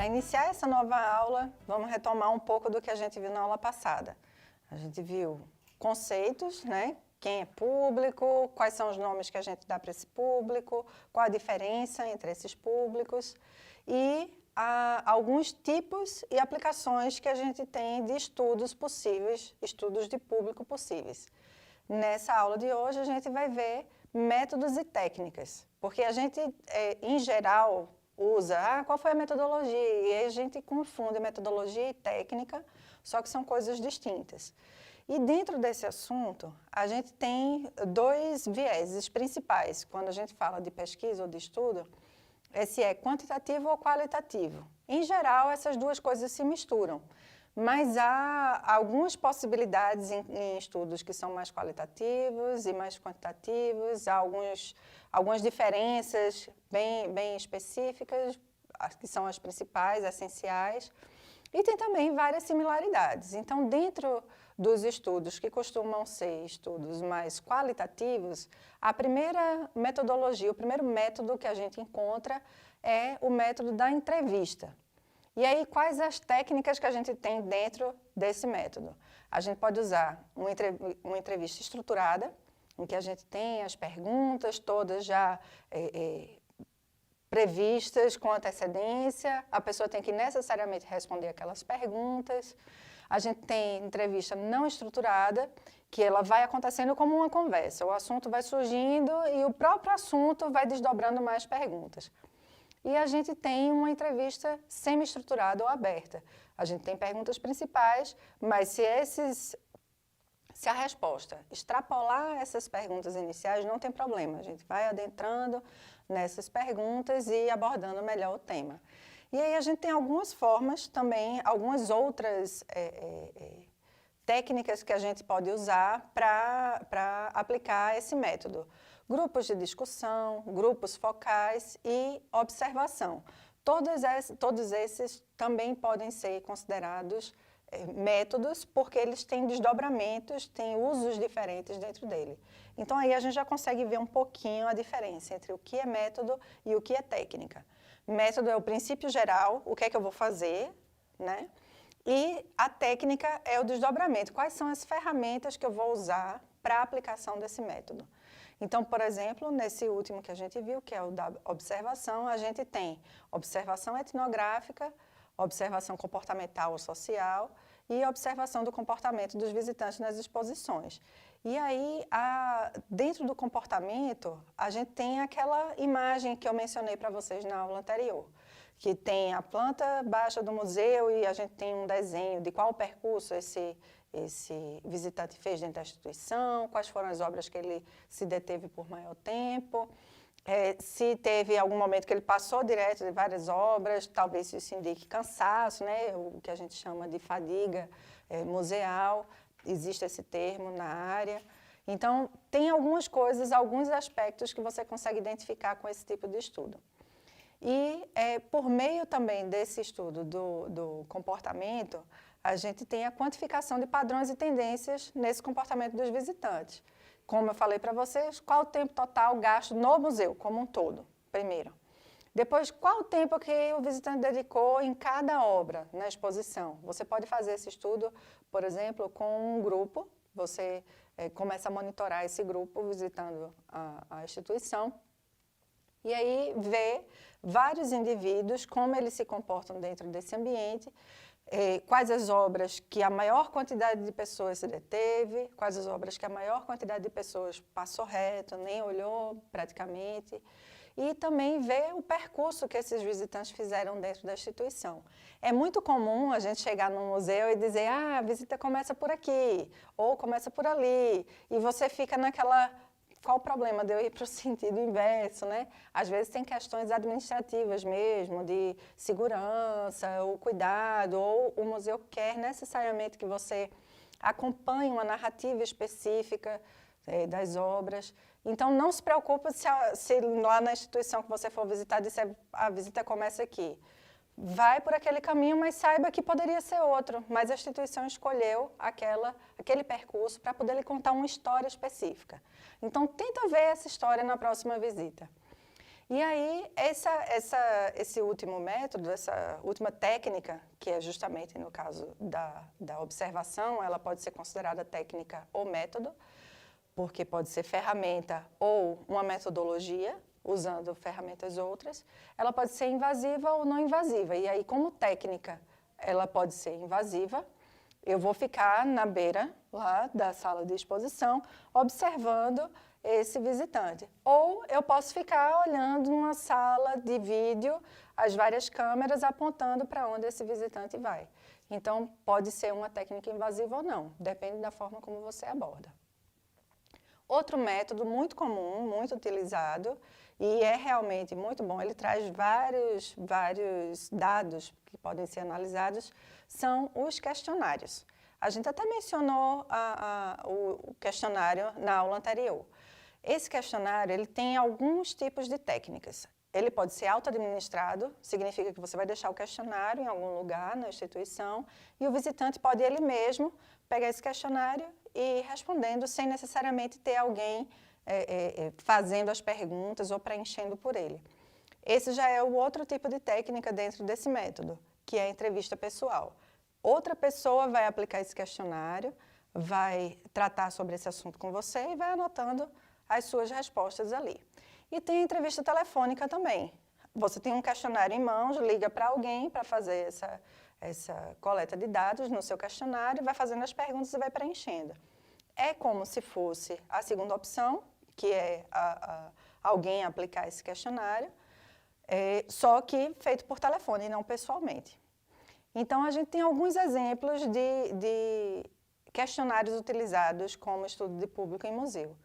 iniciar essa nova aula, vamos retomar um pouco do que a gente viu na aula passada. A gente viu conceitos, né? Quem é público, quais são os nomes que a gente dá para esse público, qual a diferença entre esses públicos e alguns tipos e aplicações que a gente tem de estudos possíveis, estudos de público possíveis. Nessa aula de hoje a gente vai ver métodos e técnicas, porque a gente, em geral, usa qual foi a metodologia, e aí a gente confunde metodologia e técnica, só que são coisas distintas. E dentro desse assunto, a gente tem dois vieses principais, quando a gente fala de pesquisa ou de estudo, se é quantitativo ou qualitativo. Em geral, essas duas coisas se misturam, mas há algumas possibilidades em estudos que são mais qualitativos e mais quantitativos, há algumas diferenças bem específicas, que são as principais, essenciais, e tem também várias similaridades. Então, dentro dos estudos que costumam ser estudos mais qualitativos, a primeira metodologia, o primeiro método que a gente encontra é o método da entrevista. E aí, quais as técnicas que a gente tem dentro desse método? A gente pode usar uma entrevista estruturada, em que a gente tem as perguntas todas já previstas com antecedência, a pessoa tem que necessariamente responder aquelas perguntas. A gente tem entrevista não estruturada, que ela vai acontecendo como uma conversa. O assunto vai surgindo e o próprio assunto vai desdobrando mais perguntas. E a gente tem uma entrevista semi-estruturada ou aberta. A gente tem perguntas principais, mas se a resposta extrapolar essas perguntas iniciais, não tem problema. A gente vai adentrando nessas perguntas e abordando melhor o tema. E aí a gente tem algumas formas também, algumas outras técnicas que a gente pode usar para aplicar esse método. Grupos de discussão, grupos focais e observação. Todos esses também podem ser considerados métodos, porque eles têm desdobramentos, têm usos diferentes dentro dele. Então, aí a gente já consegue ver um pouquinho a diferença entre o que é método e o que é técnica. Método é o princípio geral, o que é que eu vou fazer, né? E a técnica é o desdobramento. Quais são as ferramentas que eu vou usar para a aplicação desse método? Então, por exemplo, nesse último que a gente viu, que é o da observação, a gente tem observação etnográfica, observação comportamental ou social e observação do comportamento dos visitantes nas exposições. E aí, dentro do comportamento, a gente tem aquela imagem que eu mencionei para vocês na aula anterior, que tem a planta baixa do museu e a gente tem um desenho de qual percurso esse visitante fez dentro da instituição, quais foram as obras que ele se deteve por maior tempo, se teve algum momento que ele passou direto de várias obras, talvez isso indique cansaço, né? O que a gente chama de fadiga museal, existe esse termo na área. Então, tem algumas coisas, alguns aspectos que você consegue identificar com esse tipo de estudo. E por meio também desse estudo do comportamento, a gente tem a quantificação de padrões e tendências nesse comportamento dos visitantes. Como eu falei para vocês, qual o tempo total gasto no museu como um todo, primeiro. Depois, qual o tempo que o visitante dedicou em cada obra na exposição. Você pode fazer esse estudo, por exemplo, com um grupo. Você começa a monitorar esse grupo visitando a instituição. E aí vê vários indivíduos, como eles se comportam dentro desse ambiente, quais as obras que a maior quantidade de pessoas se deteve, quais as obras que a maior quantidade de pessoas passou reto, nem olhou praticamente, e também ver o percurso que esses visitantes fizeram dentro da instituição. É muito comum a gente chegar num museu e dizer, a visita começa por aqui, ou começa por ali, e você fica naquela... Qual o problema de eu ir para o sentido inverso, né? Às vezes tem questões administrativas mesmo, de segurança, ou cuidado, ou o museu quer necessariamente que você acompanhe uma narrativa específica das obras. Então, não se preocupe se lá na instituição que você for visitar, disser, a visita começa aqui. Vai por aquele caminho, mas saiba que poderia ser outro. Mas a instituição escolheu aquele percurso para poder lhe contar uma história específica. Então, tenta ver essa história na próxima visita. E aí, esse último método, essa última técnica, que é justamente no caso da observação, ela pode ser considerada técnica ou método, porque pode ser ferramenta ou uma metodologia, usando ferramentas outras. Ela pode ser invasiva ou não invasiva. E aí, como técnica, ela pode ser invasiva. Eu vou ficar na beira lá da sala de exposição, observando esse visitante. Ou eu posso ficar olhando numa sala de vídeo, as várias câmeras apontando para onde esse visitante vai. Então, pode ser uma técnica invasiva ou não, depende da forma como você aborda. Outro método muito comum, muito utilizado, e é realmente muito bom, ele traz vários dados que podem ser analisados, são os questionários. A gente até mencionou o questionário na aula anterior. Esse questionário ele tem alguns tipos de técnicas. Ele pode ser auto-administrado, significa que você vai deixar o questionário em algum lugar na instituição e o visitante pode ele mesmo pegar esse questionário e ir respondendo sem necessariamente ter alguém fazendo as perguntas ou preenchendo por ele. Esse já é o outro tipo de técnica dentro desse método, que é a entrevista pessoal. Outra pessoa vai aplicar esse questionário, vai tratar sobre esse assunto com você e vai anotando as suas respostas ali. E tem a entrevista telefônica também. Você tem um questionário em mãos, liga para alguém para fazer essa coleta de dados no seu questionário, vai fazendo as perguntas e vai preenchendo. É como se fosse a segunda opção, que é alguém aplicar esse questionário, só que feito por telefone e não pessoalmente. Então, a gente tem alguns exemplos de questionários utilizados como estudo de público em museu.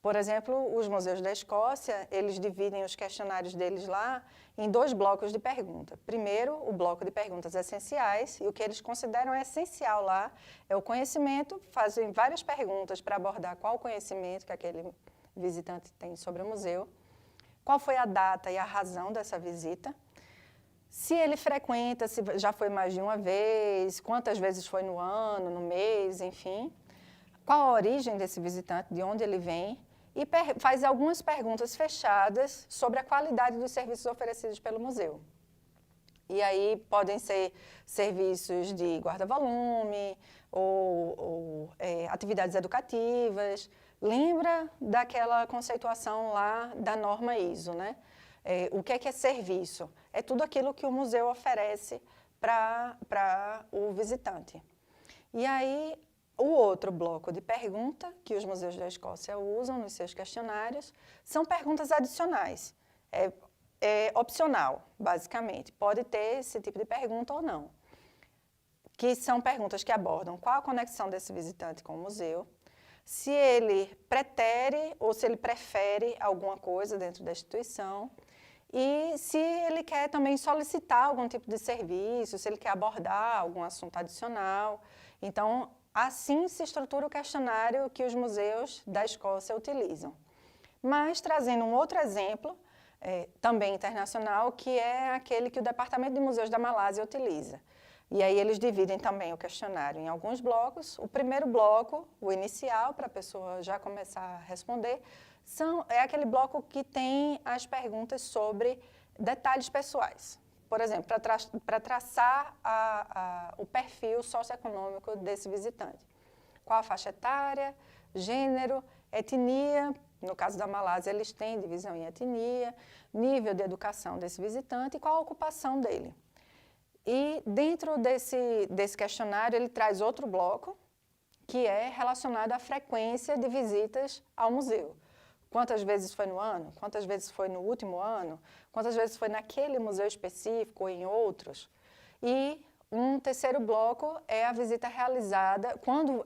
Por exemplo, os museus da Escócia, eles dividem os questionários deles lá em 2 blocos de pergunta. Primeiro, o bloco de perguntas essenciais, e o que eles consideram essencial lá é o conhecimento, fazem várias perguntas para abordar qual o conhecimento que aquele visitante tem sobre o museu, qual foi a data e a razão dessa visita, se ele frequenta, se já foi mais de uma vez, quantas vezes foi no ano, no mês, enfim, qual a origem desse visitante, de onde ele vem, e faz algumas perguntas fechadas sobre a qualidade dos serviços oferecidos pelo museu. E aí podem ser serviços de guarda-volume ou atividades educativas. Lembra daquela conceituação lá da norma ISO, né? O que é serviço? É tudo aquilo que o museu oferece para o visitante. E aí, o outro bloco de pergunta que os museus da Escócia usam nos seus questionários são perguntas adicionais. É opcional, basicamente. Pode ter esse tipo de pergunta ou não. Que são perguntas que abordam qual a conexão desse visitante com o museu, se ele pretere ou se ele prefere alguma coisa dentro da instituição, e se ele quer também solicitar algum tipo de serviço, se ele quer abordar algum assunto adicional. Então, assim se estrutura o questionário que os museus da Escócia utilizam. Mas, trazendo um outro exemplo, também internacional, que é aquele que o Departamento de Museus da Malásia utiliza. E aí eles dividem também o questionário em alguns blocos. O primeiro bloco, o inicial, para a pessoa já começar a responder, é aquele bloco que tem as perguntas sobre detalhes pessoais. Por exemplo, para traçar o perfil socioeconômico desse visitante. Qual a faixa etária, gênero, etnia, no caso da Malásia eles têm divisão em etnia, nível de educação desse visitante e qual a ocupação dele. E dentro desse questionário ele traz outro bloco, que é relacionado à frequência de visitas ao museu. Quantas vezes foi no ano? Quantas vezes foi no último ano? Quantas vezes foi naquele museu específico ou em outros? E um terceiro bloco é a visita realizada, quando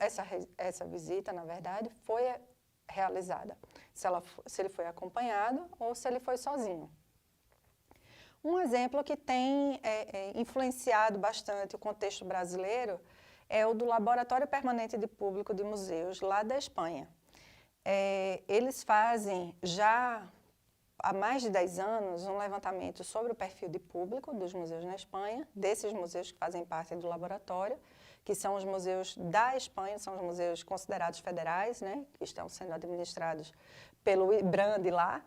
essa visita, na verdade, foi realizada. Se ele foi acompanhado ou se ele foi sozinho. Um exemplo que tem influenciado bastante o contexto brasileiro é o do Laboratório Permanente de Público de Museus, lá da Espanha. Eles fazem já há mais de 10 anos um levantamento sobre o perfil de público dos museus na Espanha, desses museus que fazem parte do laboratório, que são os museus da Espanha, são os museus considerados federais, né, que estão sendo administrados pelo IBRAND lá.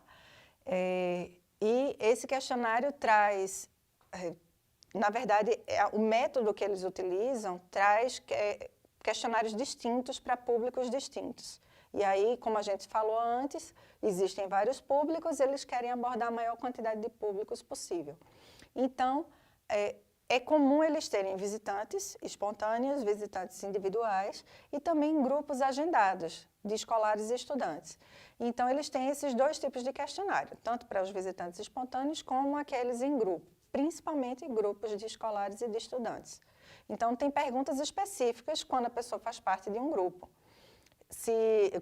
E esse questionário traz, na verdade, o método que eles utilizam traz questionários distintos para públicos distintos. E aí, como a gente falou antes, existem vários públicos, eles querem abordar a maior quantidade de públicos possível. Então, é comum eles terem visitantes espontâneos, visitantes individuais e também grupos agendados de escolares e estudantes. Então, eles têm esses dois tipos de questionário, tanto para os visitantes espontâneos como aqueles em grupo, principalmente grupos de escolares e de estudantes. Então, tem perguntas específicas quando a pessoa faz parte de um grupo.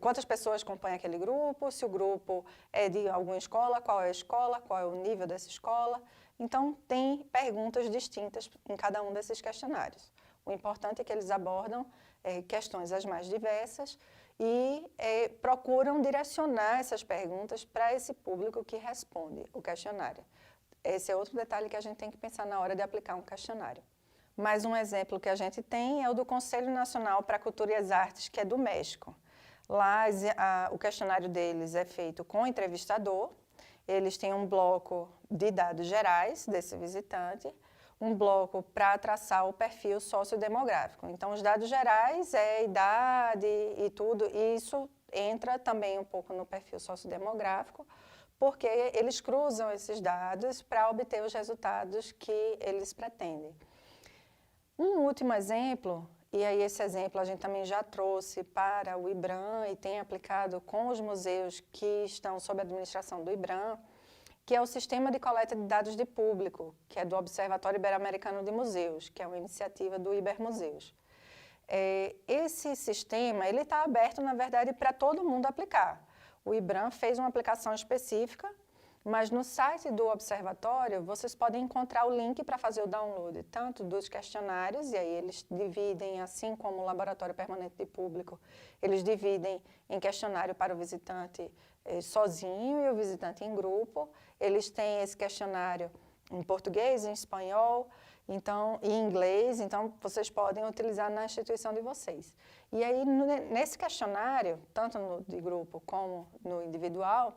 Quantas pessoas compõem aquele grupo, se o grupo é de alguma escola, qual é o nível dessa escola. Então, tem perguntas distintas em cada um desses questionários. O importante é que eles abordam questões as mais diversas e procuram direcionar essas perguntas para esse público que responde o questionário. Esse é outro detalhe que a gente tem que pensar na hora de aplicar um questionário. Mais um exemplo que a gente tem é o do Conselho Nacional para a Cultura e as Artes, que é do México. Lá, o questionário deles é feito com o entrevistador, eles têm um bloco de dados gerais desse visitante, um bloco para traçar o perfil sociodemográfico. Então, os dados gerais é idade e tudo, e isso entra também um pouco no perfil sociodemográfico, porque eles cruzam esses dados para obter os resultados que eles pretendem. Um último exemplo, e aí esse exemplo a gente também já trouxe para o IBRAM e tem aplicado com os museus que estão sob a administração do IBRAM, que é o Sistema de Coleta de Dados de Público, que é do Observatório Ibero-Americano de Museus, que é uma iniciativa do Ibermuseus. Esse sistema ele está aberto, na verdade, para todo mundo aplicar. O IBRAM fez uma aplicação específica, mas no site do observatório vocês podem encontrar o link para fazer o download, tanto dos questionários, e aí eles dividem, assim como o Laboratório Permanente de Público, eles dividem em questionário para o visitante sozinho e o visitante em grupo. Eles têm esse questionário em português, em espanhol, então, em inglês, então vocês podem utilizar na instituição de vocês. E aí, nesse questionário, tanto no de grupo como no individual,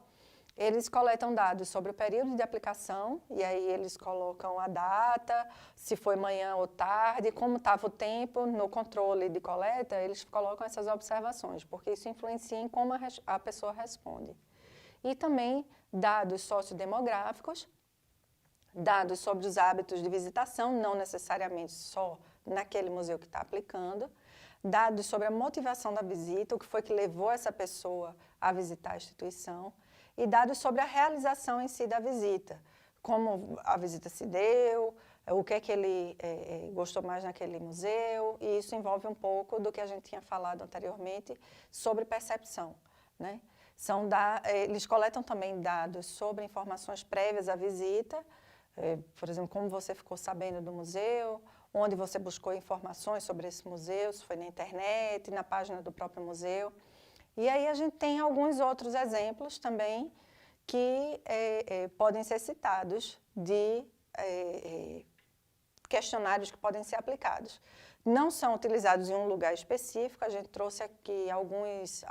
eles coletam dados sobre o período de aplicação, e aí eles colocam a data, se foi manhã ou tarde, como estava o tempo. No controle de coleta, eles colocam essas observações, porque isso influencia em como a pessoa responde. E também dados sociodemográficos, dados sobre os hábitos de visitação, não necessariamente só naquele museu que está aplicando, dados sobre a motivação da visita, o que foi que levou essa pessoa a visitar a instituição, e dados sobre a realização em si da visita, como a visita se deu, o que é que ele gostou mais naquele museu, e isso envolve um pouco do que a gente tinha falado anteriormente sobre percepção, né? Eles coletam também dados sobre informações prévias à visita, por exemplo, como você ficou sabendo do museu, onde você buscou informações sobre esse museu, se foi na internet, na página do próprio museu. E aí a gente tem alguns outros exemplos também que podem ser citados de questionários que podem ser aplicados. Não são utilizados em um lugar específico, a gente trouxe aqui alguns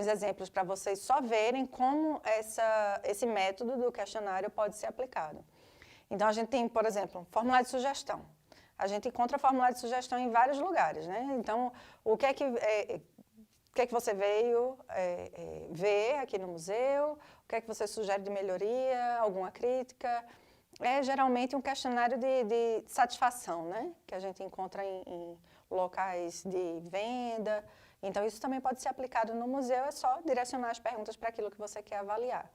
exemplos para vocês só verem como esse método do questionário pode ser aplicado. Então, a gente tem, por exemplo, formulário de sugestão. A gente encontra formulário de sugestão em vários lugares, né? Então, o que é que você veio ver aqui no museu? O que é que você sugere de melhoria? Alguma crítica? É geralmente um questionário de satisfação, né? Que a gente encontra em locais de venda. Então, isso também pode ser aplicado no museu, é só direcionar as perguntas para aquilo que você quer avaliar.